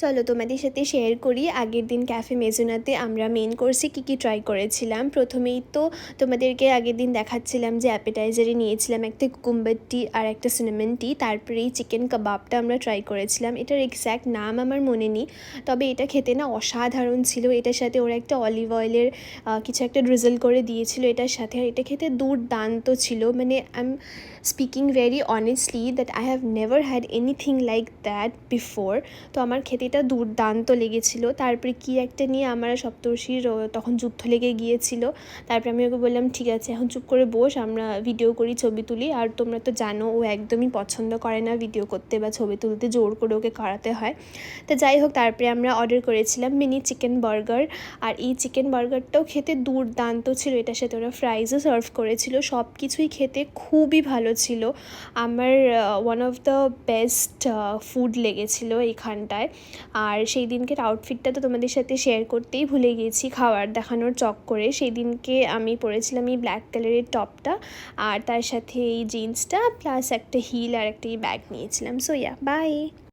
চলো তোমাদের সাথে শেয়ার করি আগের দিন ক্যাফে মেজোনাতে আমরা মেন কোর্সে কী কী ট্রাই করেছিলাম। প্রথমেই তো তোমাদেরকে আগের দিন দেখাচ্ছিলাম যে অ্যাপেটাইজারে নিয়েছিলাম একটা কুকুম্বার টি আর একটা সিনামন টি, তারপরে এই চিকেন কাবাবটা আমরা ট্রাই করেছিলাম। এটার এক্স্যাক্ট নাম আমার মনে নেই, তবে এটা খেতে না অসাধারণ ছিল। এটার সাথে ওরা একটা অলিভ অয়েলের কিছু একটা ড্রিজল করে দিয়েছিল এটার সাথে, আর এটা খেতে দুর্দান্ত ছিল। মানে I am speaking very honestly that I have never had anything like that before. তো আমার খেতে এটা দুর্দান্ত লেগেছিল। তারপরে কি একটা নিয়ে আমার সপ্তর্ষির তখন যুদ্ধ লেগে গিয়েছিল। তারপরে আমি ওকে বললাম ঠিক আছে এখন চুপ করে বস, আমরা ভিডিও করি, ছবি তুলি। আর তোমরা তো জানো ও একদমই পছন্দ করে না ভিডিও করতে বা ছবি তুলতে, জোর করে ওকে করাতে হয়। তো যাই হোক, তারপরে আমরা অর্ডার করেছিলাম মিনি চিকেন বার্গার। আর এই চিকেন বার্গারটাও খেতে দুর্দান্ত ছিল। এটার সাথে ওরা ফ্রাইজও সার্ভ করেছিল। সব কিছুই খেতে খুবই ভালো ছিল। আমার one of the best food লেগেছিল এখানটায়। আর সেই দিনকের আউটফিটটা তো তোমাদের সাথে শেয়ার করতেই ভুলে গিয়েছি খাবার দেখানোর চক্করে। সেই দিনকে আমি পরেছিলাম এই ব্ল্যাক কালারের টপটা, আর তার সাথে এই জিন্সটা, প্লাস একটা হিল আর একটা এই ব্যাগ নিয়েছিলাম। So yeah, by.